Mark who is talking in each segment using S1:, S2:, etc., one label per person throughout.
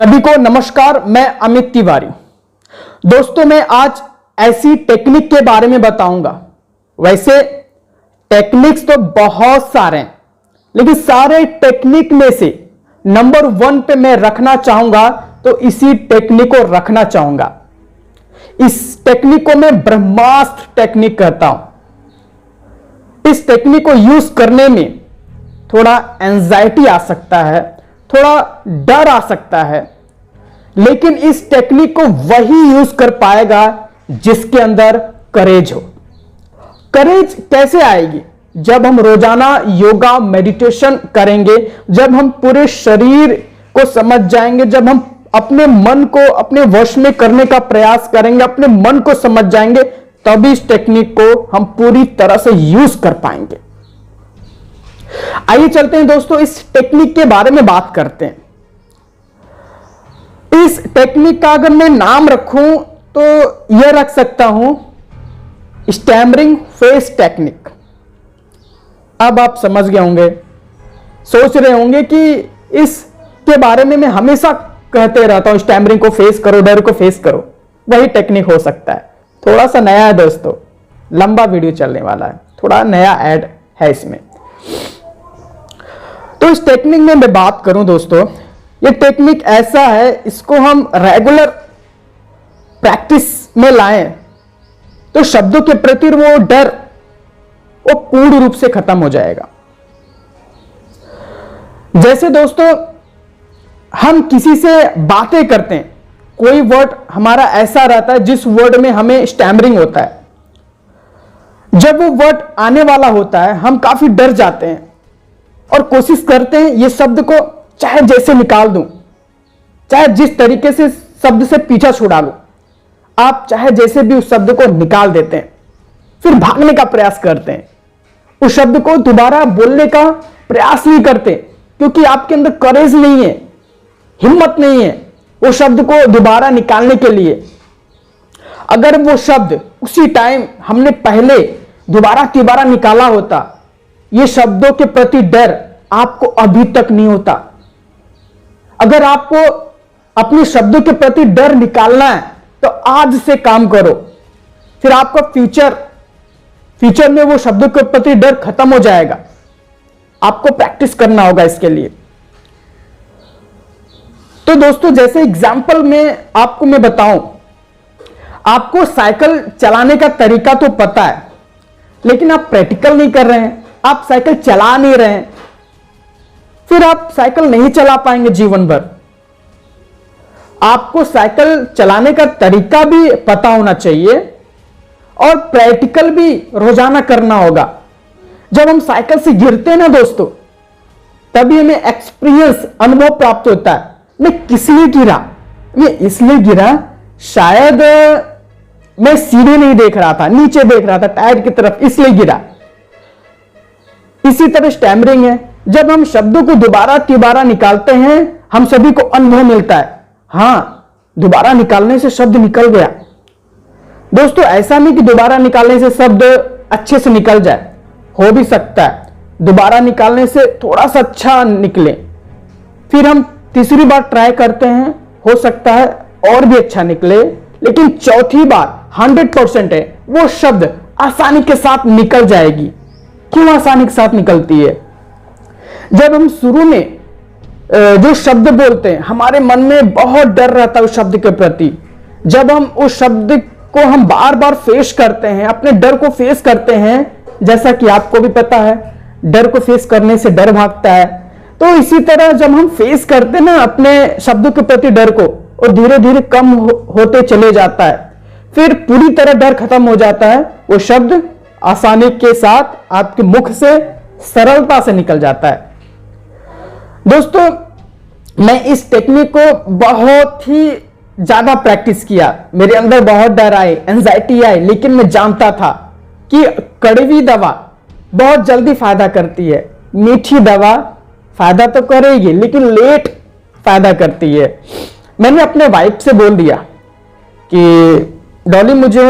S1: सभी को नमस्कार। मैं अमित तिवारी। दोस्तों, मैं आज ऐसी टेक्निक के बारे में बताऊंगा। वैसे टेक्निक्स तो बहुत सारे हैं, लेकिन सारे टेक्निक में से नंबर 1 पे मैं रखना चाहूंगा तो इसी टेक्निक को रखना चाहूंगा। इस टेक्निक को मैं ब्रह्मास्त्र टेक्निक कहता हूं। इस टेक्निक को यूज करने में थोड़ा एंजाइटी आ सकता है, थोड़ा डर आ सकता है, लेकिन इस टेक्निक को वही यूज कर पाएगा जिसके अंदर करेज हो। करेज कैसे आएगी? जब हम रोजाना योगा मेडिटेशन करेंगे, जब हम पूरे शरीर को समझ जाएंगे, जब हम अपने मन को अपने वश में करने का प्रयास करेंगे, अपने मन को समझ जाएंगे, तभी इस टेक्निक को हम पूरी तरह से यूज कर पाएंगे। आइए चलते हैं दोस्तों, इस टेक्निक के बारे में बात करते हैं। इस टेक्निक का अगर मैं नाम रखूं तो यह रख सकता हूं स्टैमरिंग फेस टेक्निक। अब आप समझ गए होंगे, सोच रहे होंगे कि इसके बारे में मैं हमेशा कहते रहता हूं, स्टैमरिंग को फेस करो, डर को फेस करो। वही टेक्निक हो सकता है। थोड़ा सा नया है दोस्तों, लंबा वीडियो चलने वाला है, थोड़ा नया ऐड है इसमें। तो इस टेक्निक में मैं बात करूं दोस्तों, ये टेक्निक ऐसा है, इसको हम रेगुलर प्रैक्टिस में लाएं तो शब्दों के प्रति वो डर वो पूर्ण रूप से खत्म हो जाएगा। जैसे दोस्तों, हम किसी से बातें करते हैं, कोई वर्ड हमारा ऐसा रहता है जिस वर्ड में हमें स्टैमरिंग होता है। जब वो वर्ड आने वाला होता है, हम काफी डर जाते हैं और कोशिश करते हैं ये शब्द को चाहे जैसे निकाल दूं, चाहे जिस तरीके से शब्द से पीछा छुड़ा लूं, आप चाहे जैसे भी उस शब्द को निकाल देते हैं, फिर भागने का प्रयास करते हैं, उस शब्द को दोबारा बोलने का प्रयास नहीं करते, क्योंकि आपके अंदर करेज नहीं है, हिम्मत नहीं है वो शब्द को दोबारा निकालने के लिए। अगर वो शब्द उसी टाइम हमने पहले दोबारा निकाला होता, ये शब्दों के प्रति डर आपको अभी तक नहीं होता। अगर आपको अपने शब्दों के प्रति डर निकालना है तो आज से काम करो, फिर आपका फ्यूचर में वो शब्दों के प्रति डर खत्म हो जाएगा। आपको प्रैक्टिस करना होगा इसके लिए। तो दोस्तों, जैसे एग्जांपल में आपको मैं बताऊं, आपको साइकिल चलाने का तरीका तो पता है, लेकिन आप प्रैक्टिकल नहीं कर रहे हैं, आप साइकिल चला नहीं रहे हैं, फिर आप साइकिल नहीं चला पाएंगे जीवन भर। आपको साइकिल चलाने का तरीका भी पता होना चाहिए और प्रैक्टिकल भी रोजाना करना होगा। जब हम साइकिल से गिरते हैं ना दोस्तों, तभी हमें एक्सपीरियंस, अनुभव प्राप्त होता है। मैं किस लिए गिरा? मैं इसलिए गिरा, शायद मैं सीधे नहीं देख रहा था, नीचे देख रहा था टायर की तरफ, इसलिए गिरा। इसी तरह स्टैमरिंग है। जब हम शब्दों को दोबारा निकालते हैं, हम सभी को अनुभव मिलता है, हां दोबारा निकालने से शब्द निकल गया। दोस्तों, ऐसा नहीं कि दोबारा निकालने से शब्द अच्छे से निकल जाए, हो भी सकता है दोबारा निकालने से थोड़ा सा अच्छा निकले, फिर हम तीसरी बार ट्राई करते हैं, हो सकता है और भी अच्छा निकले, लेकिन चौथी बार 100% है वो शब्द आसानी के साथ निकल जाएगी। क्यों आसानी के साथ निकलती है? जब हम शुरू में जो शब्द बोलते हैं, हमारे मन में बहुत डर रहता है उस शब्द के प्रति। जब हम उस शब्द को हम बार बार फेस करते हैं, अपने डर को फेस करते हैं, जैसा कि आपको भी पता है, डर को फेस करने से डर भागता है। तो इसी तरह जब हम फेस करते हैं ना अपने शब्दों के प्रति डर को, और धीरे धीरे कम होते चले जाता है, फिर पूरी तरह डर खत्म हो जाता है, वो शब्द आसानी के साथ आपके मुख से सरलता से निकल जाता है। दोस्तों, मैं इस टेक्निक को बहुत ही ज्यादा प्रैक्टिस किया, मेरे अंदर बहुत डर आए, एंजाइटी आई, लेकिन मैं जानता था कि कड़वी दवा बहुत जल्दी फायदा करती है, मीठी दवा फायदा तो करेगी लेकिन लेट फायदा करती है। मैंने अपने वाइफ से बोल दिया कि डॉली, मुझे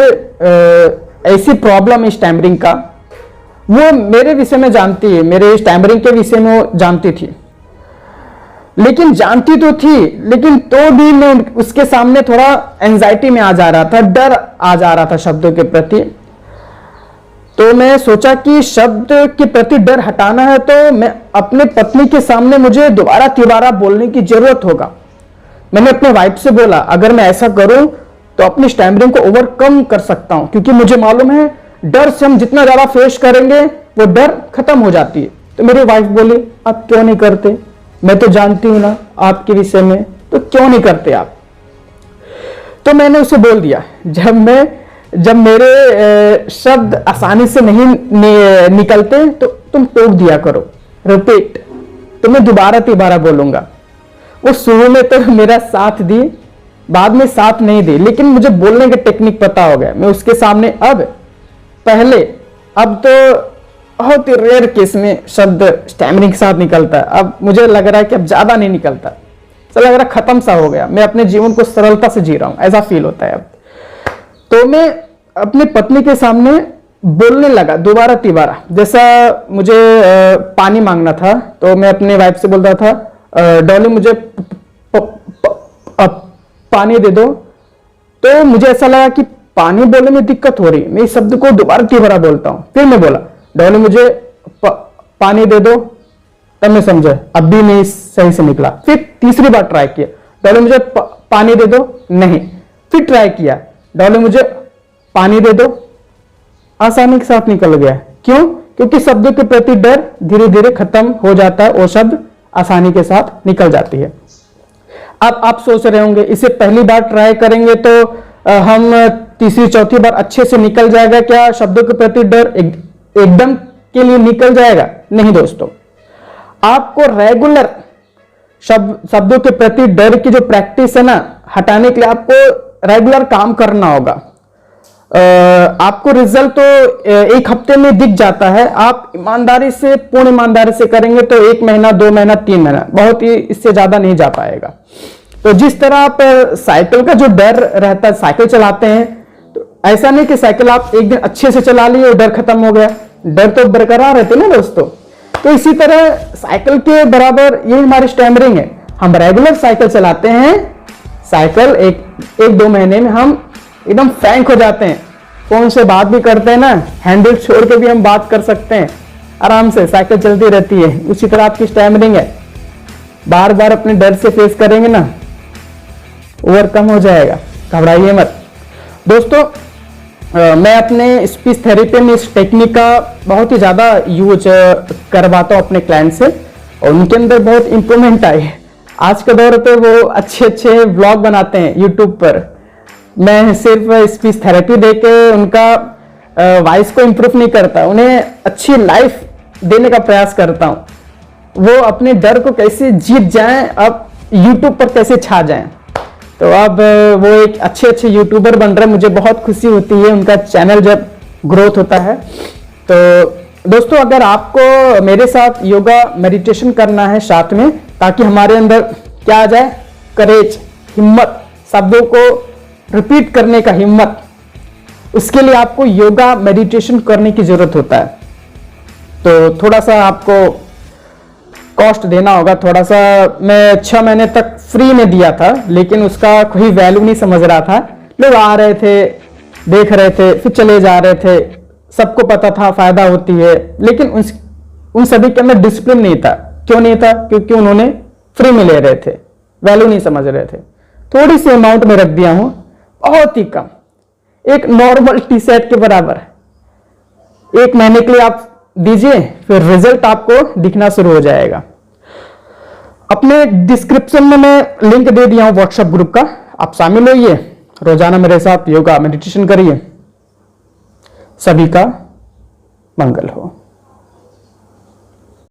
S1: ऐसी प्रॉब्लम है स्टैमरिंग का। वो मेरे विषय में जानती है, मेरे स्टैमरिंग के विषय में वो जानती थी, लेकिन जानती तो थी, लेकिन तो भी मैं उसके सामने थोड़ा एंजाइटी में आ जा रहा था, डर आ जा रहा था शब्दों के प्रति। तो मैं सोचा कि शब्द के प्रति डर हटाना है तो मैं अपने पत्नी के सामने मुझे दोबारा तिबारा बोलने की जरूरत होगा। मैंने अपने वाइफ से बोला अगर मैं ऐसा करूं तो अपनी स्टैमरिंग को ओवरकम कर सकता हूं, क्योंकि मुझे मालूम है डर से हम जितना ज्यादा फेस करेंगे वो डर खत्म हो जाती है। तो मेरी वाइफ बोली आप क्यों नहीं करते, मैं तो जानती हूं ना आपके विषय में, तो क्यों नहीं करते आप। तो मैंने उसे बोल दिया जब मेरे शब्द आसानी से नहीं निकलते तो तुम टोक दिया करो, रिपीट, तो मैं दोबारा तिबारा बोलूंगा। वो शुरू में तो मेरा साथ दी, बाद में साथ नहीं दी, लेकिन मुझे बोलने का टेक्निक पता हो गया। मैं उसके सामने अब तो बहुत ही रेयर केस में शब्द स्टैमरिंग के साथ निकलता है। अब मुझे लग रहा है कि अब ज्यादा नहीं निकलता, ऐसा लग रहा है खत्म सा हो गया, मैं अपने जीवन को सरलता से जी रहा हूं, ऐसा फील होता है अब। तो मैं अपनी पत्नी के सामने बोलने लगा दोबारा तिबारा। जैसा मुझे पानी मांगना था तो मैं अपने वाइफ से बोल रहा था डॉली मुझे पानी दे दो। तो मुझे ऐसा लगा कि पानी बोलने में दिक्कत हो रही, मैं इस शब्द को दोबारा तिबारा बोलता हूं। फिर मैं बोला डॉली मुझे पानी दे दो, तब मैं समझा अब भी नहीं सही से निकला। फिर तीसरी बार ट्राई किया, डॉली मुझे पानी दे दो, नहीं। फिर ट्राई किया, डॉली मुझे पानी दे दो, आसानी के साथ निकल गया। क्यों? क्योंकि शब्दों के प्रति डर धीरे धीरे खत्म हो जाता है, वो शब्द आसानी के साथ निकल जाती है। अब आप सोच रहे होंगे इसे पहली बार ट्राई करेंगे तो हम तीसरी चौथी बार अच्छे से निकल जाएगा क्या, शब्दों के प्रति डर एकदम के लिए निकल जाएगा? नहीं दोस्तों, आपको रेगुलर शब्दों के प्रति डर की जो प्रैक्टिस है ना, हटाने के लिए आपको रेगुलर काम करना होगा। आपको रिजल्ट तो एक हफ्ते में दिख जाता है, आप ईमानदारी से, पूर्ण ईमानदारी से करेंगे तो 1 महीना 2 महीना 3 महीना, बहुत ही इससे ज्यादा नहीं जा पाएगा। तो जिस तरह आप साइकिल का जो डर रहता है, साइकिल चलाते हैं, तो ऐसा नहीं कि साइकिल आप एक दिन अच्छे से चला लिए और डर खत्म हो गया, डर तो बरकरार रहते ना दोस्तों। तो इसी तरह साइकिल के बराबर ये हमारी स्टैमरिंग है। हम रेगुलर साइकिल चलाते हैं, साइकिल एक 2 महीने में हम एकदम फ्रैंक हो जाते हैं, फोन से बात भी करते हैं ना, हैंडल छोड़ के भी हम बात कर सकते हैं आराम से, साइकिल चलती रहती है। उसी तरह आपकी स्टैमरिंग है, बार बार अपने डर से फेस करेंगे ना, ओवरकम हो जाएगा, घबराइए मत दोस्तों। मैं अपने स्पीच थेरेपी में इस टेक्निक का बहुत ही ज़्यादा यूज करवाता हूँ अपने क्लाइंट से, और उनके अंदर बहुत इंप्रूवमेंट आई है। आज के दौर पे वो अच्छे व्लॉग बनाते हैं यूट्यूब पर। मैं सिर्फ स्पीच थेरेपी देके उनका वॉइस को इम्प्रूव नहीं करता, उन्हें अच्छी लाइफ देने का प्रयास करता हूँ। वो अपने डर को कैसे जीत जाएं, अब यूट्यूब पर कैसे छा जाएं। तो अब वो एक अच्छे यूट्यूबर बन रहे हैं, मुझे बहुत खुशी होती है उनका चैनल जब ग्रोथ होता है। तो दोस्तों, अगर आपको मेरे साथ योगा मेडिटेशन करना है साथ में, ताकि हमारे अंदर क्या आ जाए, करेज, हिम्मत, शब्दों को रिपीट करने का हिम्मत, उसके लिए आपको योगा मेडिटेशन करने की जरूरत होता है। तो थोड़ा सा आपको कॉस्ट देना होगा, थोड़ा सा। मैं 6 महीने तक फ्री में दिया था, लेकिन उसका कोई वैल्यू नहीं समझ रहा था। लोग आ रहे थे, देख रहे थे, फिर चले जा रहे थे, सबको पता था फायदा होती है, लेकिन उन सभी के अंदर डिसिप्लिन नहीं था। क्यों नहीं था? क्योंकि उन्होंने फ्री में ले रहे थे, वैल्यू नहीं समझ रहे थे। थोड़ी सी अमाउंट में रख दिया हूं, बहुत ही कम, एक नॉर्मल टी शर्ट के बराबर। 1 महीने के लिए आप दीजिए, फिर रिजल्ट आपको दिखना शुरू हो जाएगा। अपने डिस्क्रिप्शन में मैं लिंक दे दिया हूं व्हाट्सएप ग्रुप का, आप शामिल होइए, रोजाना मेरे साथ योगा मेडिटेशन करिए। सभी का मंगल हो।